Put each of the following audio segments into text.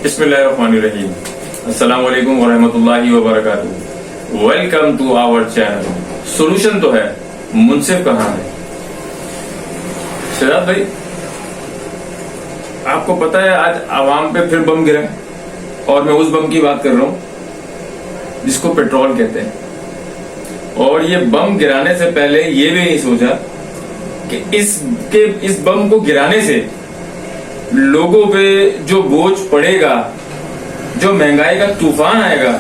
बिस्मिल्लाहिर्रहमानिर्रहीम। अस्सलाम वालेकुम वरहमतुल्लाहि वबरकातुहू। Welcome to our channel. Solution तो है, मुनसिफ कहाँ है? शहजाद भाई, आपको पता है आज आवाम पे फिर बम गिरा है, और मैं उस बम की बात कर रहा हूं जिसको पेट्रोल कहते हैं। और ये बम गिराने से पहले ये भी नहीं सोचा कि इस बम को गिराने से लोगों पे जो बोझ पड़ेगा, जो महंगाई का तूफान आएगा,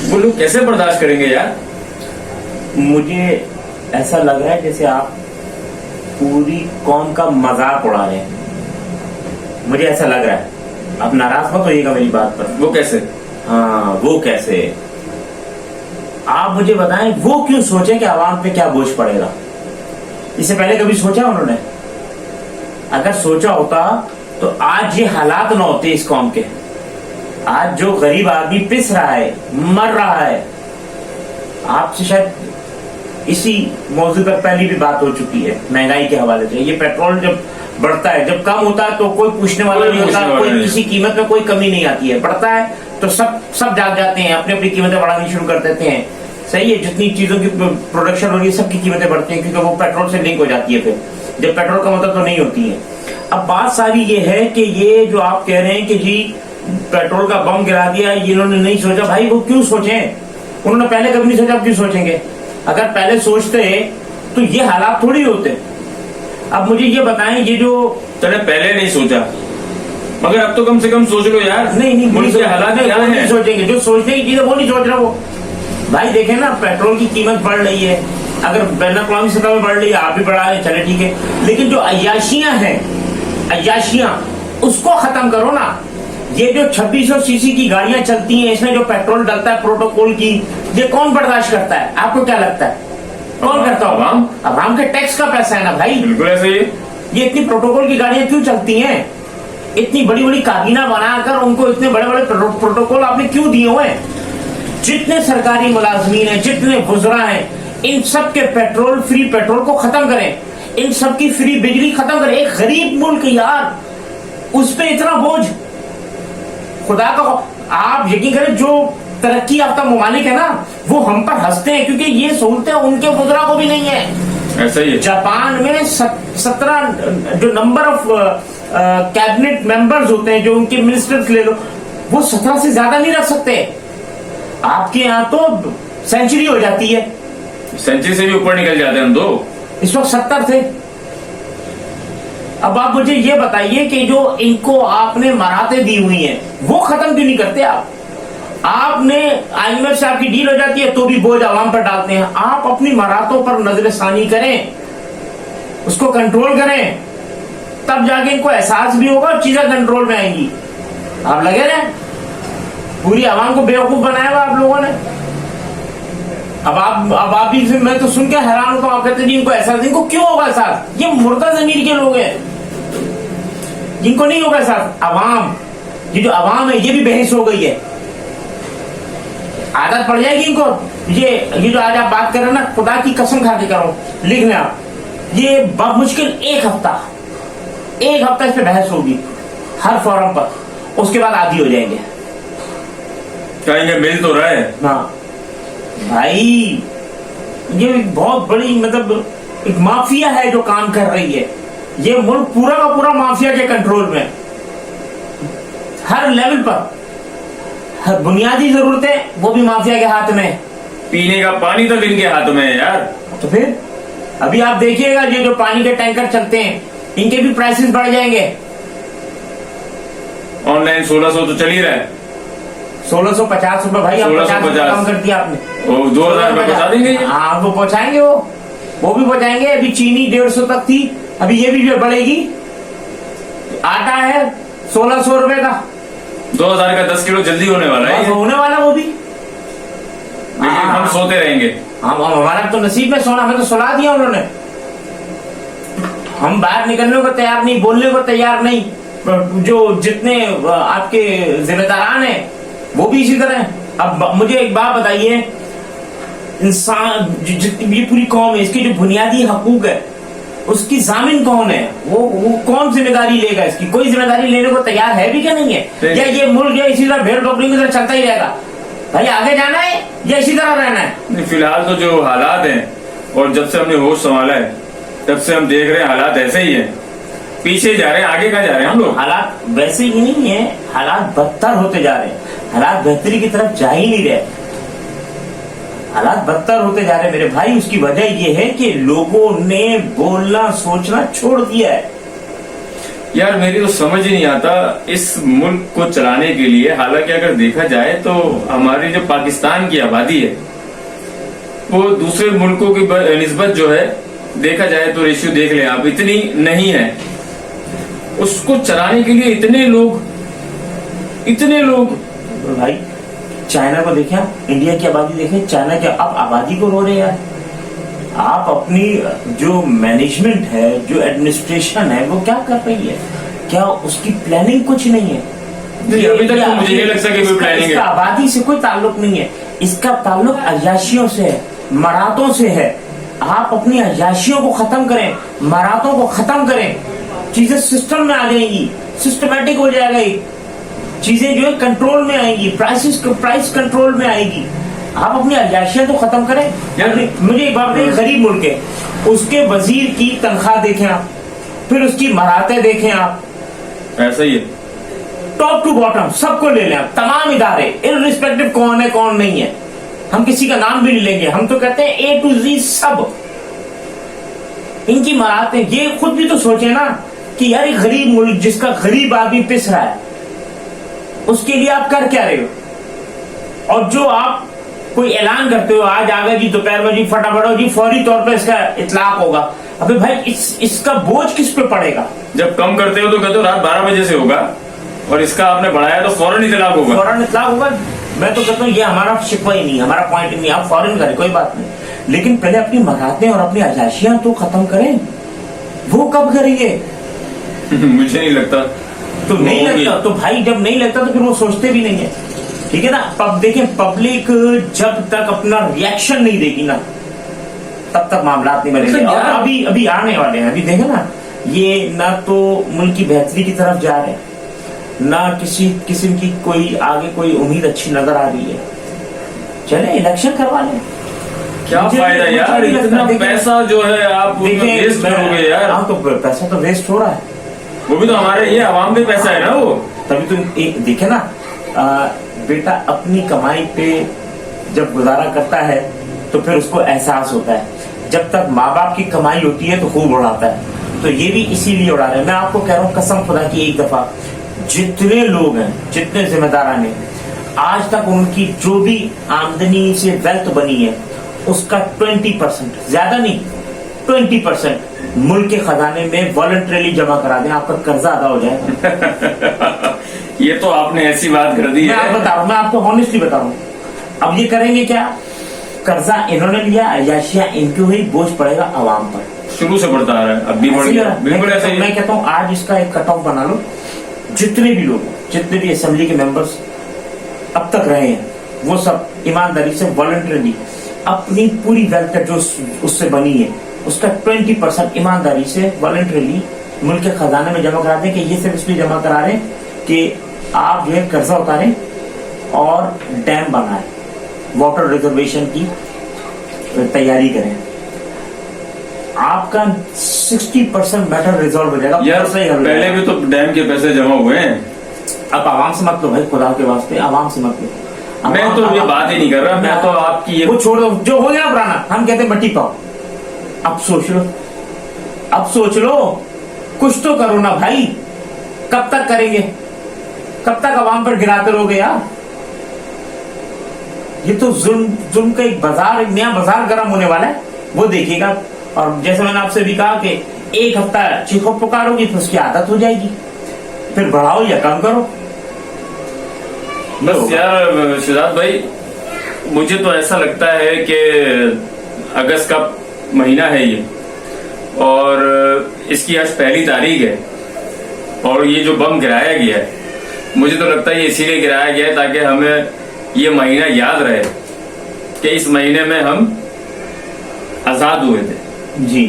वो लोग कैसे बर्दाश्त करेंगे यार। मुझे ऐसा लग रहा है जैसे आप पूरी कौम का मजाक उड़ा रहे हैं। मुझे ऐसा लग रहा है, आप नाराज मत होइएगा मेरी बात पर। वो कैसे? हाँ, वो कैसे? आप मुझे बताएं, वो क्यों सोचे कि आवाम पे क्या बोझ पड़ेगा? इससे पहले कभी सोचा उन्होंने? अगर सोचा होता तो आज ये हालात ना होते इस कौम के। आज जो गरीब आदमी पिस रहा है, मर रहा है। आपसे शायद इसी मौजू पर पहले भी बात हो चुकी है महंगाई के हवाले से। ये पेट्रोल जब बढ़ता है, जब कम होता है तो कोई पूछने वाला नहीं होता, कोई किसी कीमत में कोई कमी नहीं आती है। बढ़ता है तो सब जाग जाते हैं, अपनी अपनी कीमतें बढ़ानी शुरू कर देते हैं। सही है, जितनी चीजों की प्रोडक्शन हो रही है सबकी कीमतें बढ़ती हैं, क्योंकि वो पेट्रोल से लिंक हो जाती है। फिर जब पेट्रोल कम होता तो नहीं होती है। अब बात सारी ये है कि ये जो आप कह रहे हैं कि जी पेट्रोल का बम गिरा दिया, इन्होंने नहीं सोचा। भाई वो क्यों सोचे? उन्होंने पहले कभी नहीं सोचा, अब क्यों सोचेंगे? अगर पहले सोचते तो ये हालात थोड़ी होते। अब मुझे ये बताएं, ये जो तेरे पहले नहीं सोचा, मगर अब तो कम से कम सोच लो यार। नहीं हालात नहीं सोचेंगे। जो सोचने की चीजें वो नहीं सोच रहा वो। भाई देखे ना, पेट्रोल की कीमत बढ़ रही है, अगर बैन अवी सतह में बढ़ रही है, आप भी बढ़ा रहे, चले ठीक है। लेकिन जो अय्याशियां हैं, अय्याशियां, उसको खत्म करो ना। ये जो 2600 सीसी की गाड़ियां चलती हैं, इसमें जो पेट्रोल डलता है प्रोटोकॉल की, ये कौन बर्दाश्त करता है? आपको क्या लगता है कौन करता होगा? आवाम के टैक्स का पैसा है ना भाई। बिल्कुल ऐसे ही। ये इतनी प्रोटोकॉल की गाड़ियां क्यों चलती हैं? इतनी बड़ी बड़ी काबीना बनाकर उनको इतने बड़े बड़े प्रोटोकॉल आपने क्यों दिए हुए हैं? जितने सरकारी मुलाजमीन हैं, जितने गुजरा हैं, इन सब के पेट्रोल, फ्री पेट्रोल को खत्म करें, इन सब की फ्री बिजली खत्म करें। एक गरीब मुल्क यार, उस पे इतना बोझ। खुदा का आप यकीन करें, जो तरक्की याफ्ता ममालिक है ना, वो हम पर हंसते हैं, क्योंकि ये सहूलतें उनके गुजरा को भी नहीं है। ऐसा ही है। जापान में 17 जो नंबर ऑफ कैबिनेट मेंबर्स होते हैं, जो उनके मिनिस्टर्स ले लो, वो 17 से ज्यादा नहीं रख सकते। आपके यहाँ तो सेंचुरी हो जाती है, सेंचुरी से भी ऊपर निकल जाते हैं हम तो। इस वक्त 70 थे। अब आप मुझे ये बताइए कि जो इनको आपने मराहतें दी हुई हैं, वो खत्म क्यों नहीं करते आप? आपने IMF से आपकी डील हो जाती है तो भी बोझ आवाम पर डालते हैं। आप अपनी मराहतों पर नजरसानी करें, उसको कंट्रोल करें, तब जाके इनको एहसास भी होगा और चीजें कंट्रोल में आएंगी। आप लगे रहे, पूरी आवाम को बेवकूफ बनाया हुआ आप लोगों ने। अब आप भी, मैं तो सुन के हैरान होता हूं। आप कहते हैं इनको एहसास, इनको क्यों होगा एहसास? ये मुर्दा जमीर के लोग हैं, जिनको नहीं होगा एहसास। आवाम, ये जो आवाम है, ये भी बेहिस हो गई है। आदत पड़ जाएगी इनको। ये जो आज आप बात कर रहे हैं ना, खुदा की कसम खा के करो, लिख लें आप, ये बमुश्किल एक हफ्ता इस पे बहस होगी हर फोरम पर, उसके बाद आदी हो जाएंगे। कहेंगे मिल तो रहा है ना भाई, ये एक बहुत बड़ी, मतलब एक माफिया है जो काम कर रही है। ये मुल्क पूरा का पूरा माफिया के कंट्रोल में, हर लेवल पर। हर बुनियादी जरूरतें वो भी माफिया के हाथ में। पीने का पानी तो इनके हाथों में है यार। तो फिर अभी आप देखिएगा, ये जो पानी के टैंकर चलते हैं, इनके भी प्राइसेस बढ़ जाएंगे। ऑनलाइन 1600 तो चल ही रहा है। 1650 रुपए भाई, आप 50 कम कर दिया आपने। 2000 रुपए पहुंचा देंगे। हाँ, वो पहुंचाएंगे, वो भी पहुंचाएंगे। अभी चीनी 150 तक थी, अभी ये भी बढ़ेगी। आटा है 1600 रुपए का, 2000 का 10 किलो जल्दी होने वाला है। होने वाला वो भी। लेकिन हम सोते रहेंगे। हम हमारा तो नसीब में सोना, हमें तो सुला दिया उन्होंने। हम बाहर निकलने को तैयार नहीं, बोलने को तैयार नहीं। जो जितने आपके जिम्मेदारान हैं वो भी इसी तरह है। अब मुझे एक बात बताइए, इंसान जितनी ये पूरी कौम है, इसके जो बुनियादी हकूक है, उसकी जामिन कौन है? वो कौन जिम्मेदारी लेगा इसकी? कोई जिम्मेदारी लेने को तैयार है भी क्या नहीं है? या ये मुल्क या इसी तरह भेड़ बकरी की तरह चलता ही रहेगा? भाई आगे जाना है या इसी तरह रहना है? फिलहाल तो जो हालात हैं, और जब से हमने होश संभाला है तब से हम देख रहे हैं हालात ऐसे ही है, पीछे जा रहे हैं, आगे कहाँ जा रहे हैं हम लोग? हालात वैसे ही नहीं है, हालात बदतर होते जा रहे हैं, हालात बेहतरी की तरफ जा ही नहीं रहे, हालात बदतर होते जा रहे हैं मेरे भाई। उसकी वजह यह है कि लोगों ने बोलना सोचना छोड़ दिया है। यार मेरी तो समझ ही नहीं आता इस मुल्क को चलाने के लिए, हालांकि अगर देखा जाए तो हमारी जो पाकिस्तान की आबादी है वो दूसरे मुल्कों की निस्बत जो है, देखा जाए तो रेशियो देख लें आप, इतनी नहीं है। उसको चलाने के लिए इतने लोग तो भाई चाइना को देखें, इंडिया की आबादी देखें, चाइना की आप आबादी को रो रहे हैं। आप अपनी जो मैनेजमेंट है, जो एडमिनिस्ट्रेशन है, वो क्या कर रही है? क्या उसकी प्लानिंग कुछ नहीं है? नहीं, अभी तक तो मुझे नहीं लगता कि कोई प्लानिंग है। इसका आबादी से कोई ताल्लुक नहीं है, इसका ताल्लुक अयाशियों से है, मराठों से है। आप अपनी अयाशियों को खत्म करें, मराठों को खत्म करें, चीजें सिस्टम में आ जाएंगी, सिस्टमेटिक हो जाएगा, चीजें जो है कंट्रोल में आएंगी, प्राइस कंट्रोल में आएगी। आप अपनी अयाशियां तो खत्म करें। मुझे एक बात बताइए, गरीब मुल्क है, उसके वजीर की तनख्वाह देखें आप, फिर उसकी मराहतें देखें आप, ऐसा ही है, टॉप टू बॉटम सबको ले लें आप, तमाम इदारे, इररिस्पेक्टिव कौन है कौन नहीं है, हम किसी का नाम भी नहीं लेंगे, हम तो कहते हैं ए टू जी सब इनकी मराहतें। ये खुद भी तो सोचे ना कि यार एक गरीब मुल्क जिसका गरीब आदमी पिस रहा है, उसके लिए आप कर क्या रहे हो? और जो आप कोई ऐलान करते हो, आज आ गए जी दोपहर में जी, फटाफट हो जी, फौरी तौर पर इसका इतलाक होगा। अबे भाई इसका बोझ किस पे पड़ेगा? जब कम करते हो तो कहते हो रात 12 बजे से होगा, और इसका आपने बढ़ाया तो फौरन इतलाक होगा। फौरन इतलाक होगा। मैं तो कहता हूँ ये हमारा शिकवा ही नहीं, हमारा पॉइंट नहीं, आप फौरन करें कोई बात नहीं, लेकिन पहले अपनी मराहतें और अपनी अयाशियां तो खत्म करें। वो कब करेंगे? मुझे नहीं लगता। तो नहीं लगता तो भाई, जब नहीं लगता तो फिर वो सोचते भी नहीं है, ठीक है ना। देखें, पब्लिक जब तक अपना रिएक्शन नहीं देगी ना, तब तक मामला नहीं बनेंगे। और अभी आने वाले हैं, अभी देखें ना, ये ना तो मुल्क की बेहतरी की तरफ जा रहे हैं, ना किसी किस्म की कोई आगे कोई उम्मीद अच्छी नजर आ रही है। चले इलेक्शन करवा लें, क्या फायदा यार, इतना पैसा जो है आप वेस्ट करोगे यार। हाँ, तो पैसा तो वेस्ट हो रहा है, वो भी तो हमारे ये आवाम पे पैसा है ना वो। तभी तो एक देखे ना, बेटा अपनी कमाई पे जब गुजारा करता है तो फिर उसको एहसास होता है। जब तक माँ बाप की कमाई होती है तो खूब उड़ाता है, तो ये भी इसीलिए उड़ा रहे हैं। मैं आपको कह रहा हूँ कसम खुदा की, एक दफा जितने लोग हैं, जितने जिम्मेदारान हैं, आज तक उनकी जो भी आमदनी से वेल्थ बनी है उसका 20%, ज्यादा नहीं 20% मुल्क के खजाने में वॉलंटरीली जमा करा दें, आपका कर्जा अदा हो जाएगा। ये तो आपने ऐसी बात कर दी है। मैं आपको ऑनेस्टली बता रहा हूँ। अब ये करेंगे क्या? कर्जा इन्होंने लिया, अयाशियां इनकी हुई, बोझ पड़ेगा आवाम पर। शुरू से बढ़ता आ रहा है, अब भी बढ़ गया, बिल्कुल ऐसा ही। मैं कहता हूँ आज इसका एक कट ऑफ बना लो, जितने भी लोग, जितने भी असेंबली के मेंबर्स अब तक रहे हैं, वो सब ईमानदारी से वॉलंटरीली अपनी पूरी वेल्थ जो उससे बनी है उसका 20% ईमानदारी से वॉलंटरीली मुल्क के खजाने में जमा करा दें। कि ये सिर्फ इसलिए जमा करा रहे हैं कि आप जो है कर्जा उतारें और डैम बनाएं, वाटर रिजर्वेशन की तैयारी करें। आपका 60% मैटर रिजॉल्व हो जाएगा यार। पहले भी तो डैम के पैसे जमा हुए हैं। अब आवाम से मत लो भाई, खुदा के वास्ते आवाम से मत लो। मैं तो ये बात ही नहीं कर रहा, मैं तो आपकी ये वो छोड़ दो, जो हो गया पुराना, हम कहते हैं बट्टी पाओ। अब सोच लो, अब सोच लो, कुछ तो करो ना भाई। कब तक करेंगे? कब तक आवाम पर गिराते रहोगे यार? ये तो जुल्म का एक बाजार, एक नया बाजार गर्म होने वाला है, वो देखिएगा। और जैसे मैंने आपसे भी कहा कि एक हफ्ता चीखो पुकारोगी फिर उसकी आदत हो जाएगी, फिर बढ़ाओ या कम करो। बस यार शिजात भाई, मुझे तो ऐसा लगता है कि अगस्त का महीना है ये, और इसकी आज पहली तारीख है, और ये जो बम गिराया गया है, मुझे तो लगता है ये इसीलिए गिराया गया है ताकि हमें ये महीना याद रहे कि इस महीने में हम आजाद हुए थे जी।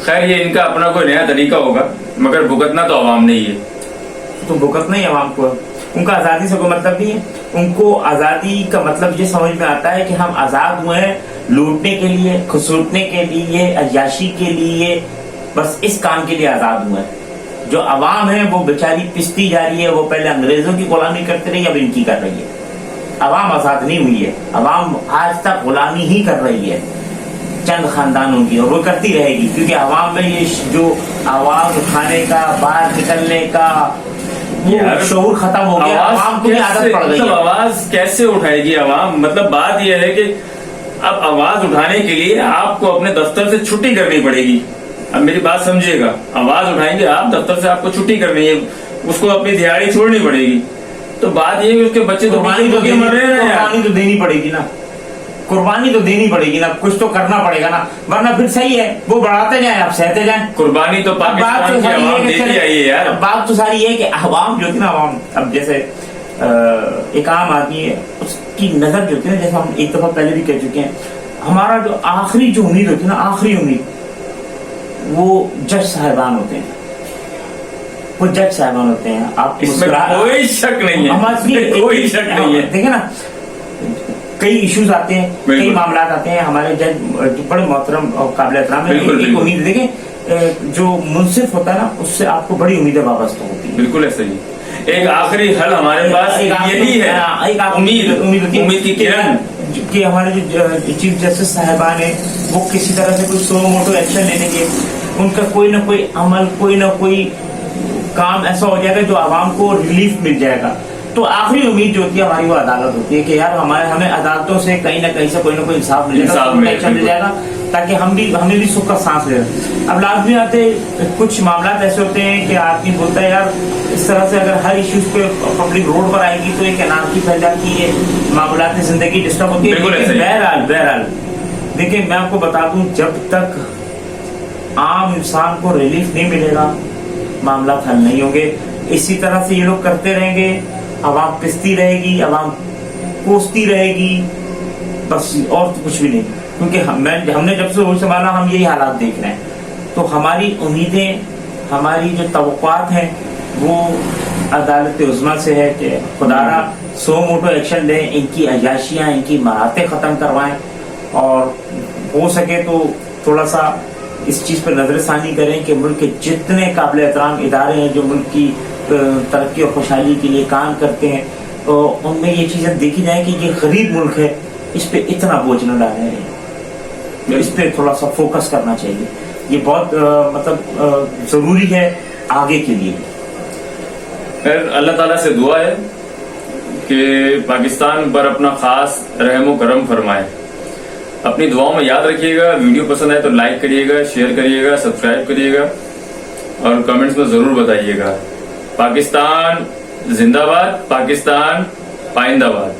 खैर ये इनका अपना कोई नया तरीका होगा, मगर भुगतना तो आवाम ने ही है। तो भुगतना ही आवाम को है। उनका आजादी से कोई मतलब नहीं है। उनको आजादी का मतलब ये समझ में आता है कि हम आजाद हुए हैं लूटने के लिए, खसूटने के लिए, अय्याशी के लिए, बस इस काम के लिए आजाद हुए हैं। जो आवाम है वो बेचारी पिसती जा रही है। वो पहले अंग्रेजों की गुलामी करती रही, अब इनकी कर रही है। आवाम आजाद नहीं हुई है, आवाम आज तक गुलामी ही कर रही है चंद खानदानों की, और वो करती रहेगी, क्योंकि आवाम में ये जो आवाज उठाने का, बाहर निकलने का वो शऊर खत्म हो गया। आवाम को भी आदत पड़ गई है। आवाज कैसे उठाएगी आवाम? मतलब बात यह है कि अब आवाज उठाने के लिए आपको अपने दफ्तर से छुट्टी करनी पड़ेगी। अब मेरी बात समझिएगा, आवाज उठाएंगे आप, दफ्तर से आपको छुट्टी करनी है, उसको अपनी दिहाड़ी छोड़नी पड़ेगी। तो बात ये है कि उसके बच्चे तो कुर्बानी तो मर रहे हैं। कुर्बानी तो देनी पड़ेगी ना, कुर्बानी तो देनी पड़ेगी ना, कुछ तो करना पड़ेगा ना, वरना फिर सही है वो बढ़ाते जाए, आप सहते जाए। कुर्बानी तो पाकिस्तान की आवाम देती आई है यार। बात तो सारी है कि आवाम जो थी ना, आवाम अब जैसे एक आम आदमी है, उसकी नजर जो थी ना, जैसे हम एक दफा पहले भी कह चुके हैं, हमारा जो आखिरी जो उम्मीद होती है ना, आखिरी उम्मीद वो जज साहिबान होते हैं। वो जज साहिबान होते हैं। आप इसमें कोई शक नहीं है, कोई शक नहीं है। देखिए ना, कई इश्यूज आते हैं, कई मामला आते हैं, हमारे जज बड़े मोहतरम और काबिल एहतराम है। एक उम्मीद देखें, जो मुंसिफ होता है ना, उससे आपको बड़ी उम्मीदें वाबस्ता होती है। बिल्कुल ऐसा ही। एक आखिरी हल हमारे पास यही है, उम्मीद की किरण, कि हमारे जो चीफ जस्टिस साहिबान है वो किसी तरह से कोई सो मोटो एक्शन ले लेंगे। उनका कोई ना कोई अमल, कोई ना कोई काम ऐसा हो जाएगा जो आवाम को रिलीफ मिल जाएगा। तो आखिरी उम्मीद जो होती है हमारी वो अदालत होती है कि यार हमें अदालतों से कहीं ना कहीं से कोई ना कोई इंसाफ मिल जाएगा, ताकि हमें भी सुख का सांस ले। अब लाजमी आते कुछ मामला ऐसे होते हैं कि आदमी बोलता है यार इस तरह से अगर हर इश्यूज पे पब्लिक रोड पर आएगी तो एक अनार्की फैल जाती है, मामला जिंदगी डिस्टर्ब होती है। बहरहाल देखिए, मैं आपको बता दूं, जब तक आम इंसान को रिलीफ नहीं मिलेगा मामला हल नहीं होंगे। इसी तरह से ये लोग करते रहेंगे, आवाम पिसती रहेगी, आवाम कोसती रहेगी, बस और तो कुछ भी नहीं। क्योंकि हमने जब से होश संभाला हम यही हालात देख रहे हैं। तो हमारी उम्मीदें, हमारी जो तवक्कुआत हैं वो अदालत उज़्मा से है कि खुदारा सो मोटो एक्शन लें, इनकी अयाशियां, इनकी मराहतें खत्म करवाएं, और हो सके तो थोड़ा सा इस चीज पर नजरसानी करें कि मुल्क के जितने काबिल एहतराम इदारे हैं जो मुल्क की तरक्की और खुशहाली के लिए काम करते हैं, तो उनमें ये चीजें देखी जाए कि ये गरीब मुल्क है, इस पे इतना बोझ न डालें, इस पे थोड़ा सा फोकस करना चाहिए। ये बहुत जरूरी है आगे के लिए। खैर, अल्लाह ताला से दुआ है कि पाकिस्तान पर अपना खास रहमो करम फरमाए। अपनी दुआओं में याद रखिएगा। वीडियो पसंद आए तो लाइक करिएगा, शेयर करिएगा, सब्सक्राइब करिएगा और कमेंट्स में जरूर बताइएगा। पाकिस्तान जिंदाबाद, पाकिस्तान पाइंदाबाद।